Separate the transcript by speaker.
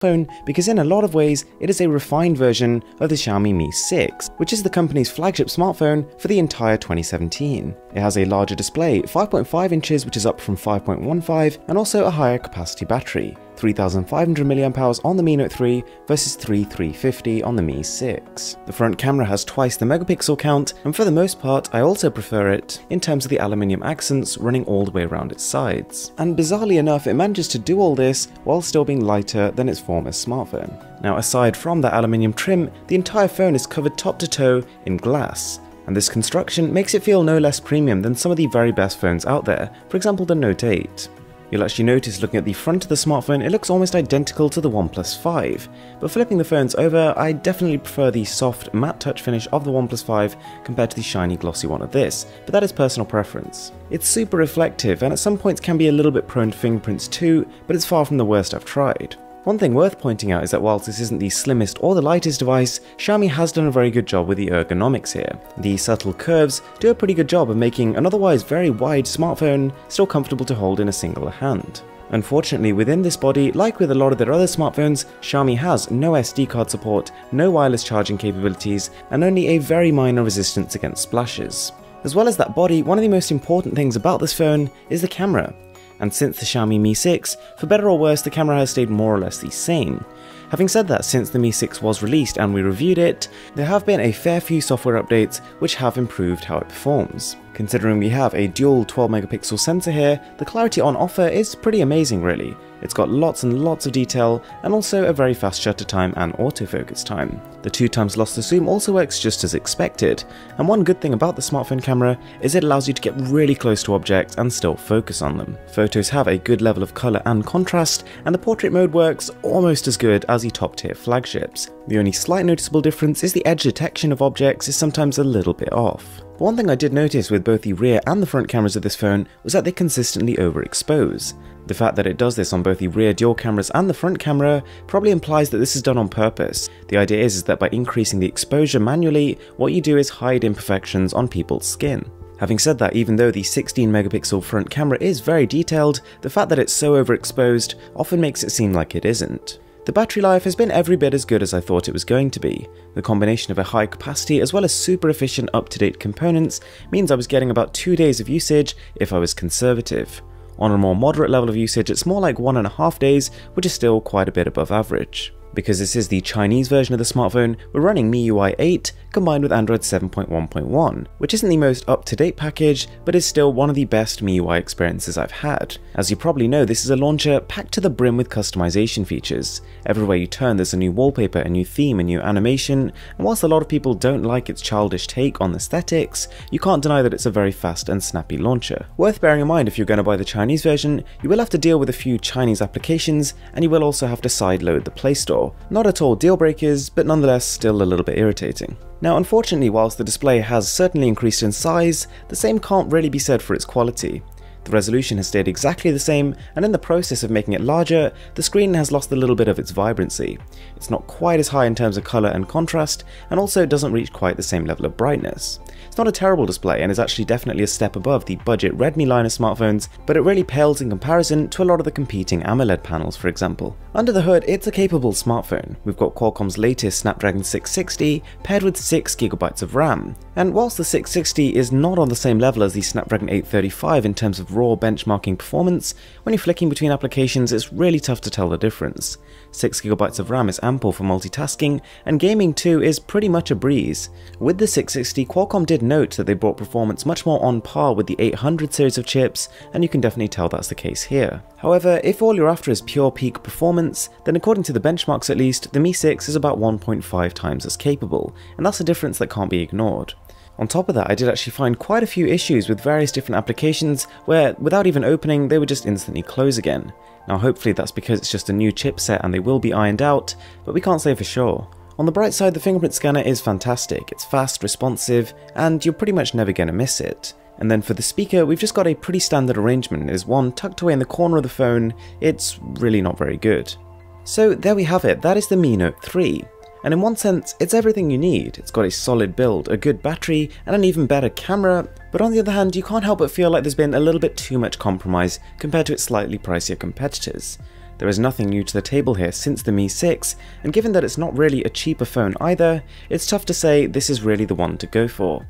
Speaker 1: phone because in a lot of ways it is a refined version of the Xiaomi Mi 6, which is the company's flagship smartphone for the entire 2017. It has a larger display, 5.5 inches, which is up from 5.15, and also a higher capacity battery, 3500 mAh on the Mi Note 3 versus 3350 on the Mi 6. The front camera has twice the megapixel count, and for the most part I also prefer it in terms of the aluminium accents running all the way around its sides. And bizarrely enough, it manages to do all this while still being lighter than its former smartphone. Now, aside from that aluminium trim, the entire phone is covered top to toe in glass, and this construction makes it feel no less premium than some of the very best phones out there, for example the Note 8. You'll actually notice looking at the front of the smartphone, it looks almost identical to the OnePlus 5, but flipping the phones over, I definitely prefer the soft matte touch finish of the OnePlus 5 compared to the shiny glossy one of this, but that is personal preference. It's super reflective and at some points can be a little bit prone to fingerprints too, but it's far from the worst I've tried. One thing worth pointing out is that whilst this isn't the slimmest or the lightest device, Xiaomi has done a very good job with the ergonomics here. The subtle curves do a pretty good job of making an otherwise very wide smartphone still comfortable to hold in a single hand. Unfortunately, within this body, like with a lot of their other smartphones, Xiaomi has no SD card support, no wireless charging capabilities, and only a very minor resistance against splashes. As well as that body, one of the most important things about this phone is the camera. And since the Xiaomi Mi 6, for better or worse, the camera has stayed more or less the same. Having said that, since the Mi 6 was released and we reviewed it, there have been a fair few software updates which have improved how it performs. Considering we have a dual 12 megapixel sensor here, the clarity on offer is pretty amazing really. It's got lots and lots of detail and also a very fast shutter time and autofocus time. The 2x loss to zoom also works just as expected, and one good thing about the smartphone camera is it allows you to get really close to objects and still focus on them. Photos have a good level of colour and contrast, and the portrait mode works almost as good as the top tier flagships. The only slight noticeable difference is the edge detection of objects is sometimes a little bit off. But one thing I did notice with both the rear and the front cameras of this phone was that they consistently overexpose. The fact that it does this on both the rear dual cameras and the front camera probably implies that this is done on purpose. The idea is that by increasing the exposure manually, what you do is hide imperfections on people's skin. Having said that, even though the 16 megapixel front camera is very detailed, the fact that it's so overexposed often makes it seem like it isn't. The battery life has been every bit as good as I thought it was going to be. The combination of a high capacity as well as super efficient up-to-date components means I was getting about 2 days of usage if I was conservative. On a more moderate level of usage, it's more like 1.5 days, which is still quite a bit above average. Because this is the Chinese version of the smartphone, we're running MIUI 8 combined with Android 7.1.1, which isn't the most up-to-date package, but is still one of the best MIUI experiences I've had. As you probably know, this is a launcher packed to the brim with customization features. Everywhere you turn, there's a new wallpaper, a new theme, a new animation, and whilst a lot of people don't like its childish take on aesthetics, you can't deny that it's a very fast and snappy launcher. Worth bearing in mind if you're going to buy the Chinese version, you will have to deal with a few Chinese applications, and you will also have to sideload the Play Store. Not at all deal breakers, but nonetheless still a little bit irritating. Now unfortunately, whilst the display has certainly increased in size, the same can't really be said for its quality. The resolution has stayed exactly the same, and in the process of making it larger, the screen has lost a little bit of its vibrancy. It's not quite as high in terms of colour and contrast, and also doesn't reach quite the same level of brightness. It's not a terrible display and is actually definitely a step above the budget Redmi line of smartphones, but it really pales in comparison to a lot of the competing AMOLED panels, for example. Under the hood, it's a capable smartphone. We've got Qualcomm's latest Snapdragon 660 paired with 6GB of RAM, and whilst the 660 is not on the same level as the Snapdragon 835 in terms of raw benchmarking performance, when you're flicking between applications it's really tough to tell the difference. 6GB of RAM is ample for multitasking, and gaming too is pretty much a breeze. With the 660, Qualcomm did note that they brought performance much more on par with the 800 series of chips, and you can definitely tell that's the case here. However, if all you're after is pure peak performance, then according to the benchmarks at least, the Mi 6 is about 1.5 times as capable, and that's a difference that can't be ignored. On top of that, I did actually find quite a few issues with various different applications where, without even opening, they would just instantly close again. Now hopefully that's because it's just a new chipset and they will be ironed out, but we can't say for sure. On the bright side, the fingerprint scanner is fantastic. It's fast, responsive, and you're pretty much never going to miss it. And then for the speaker, we've just got a pretty standard arrangement. There's one tucked away in the corner of the phone. It's really not very good. So there we have it, that is the Mi Note 3. And in one sense, it's everything you need. It's got a solid build, a good battery, and an even better camera, but on the other hand, you can't help but feel like there's been a little bit too much compromise compared to its slightly pricier competitors. There is nothing new to the table here since the Mi 6, and given that it's not really a cheaper phone either, it's tough to say this is really the one to go for.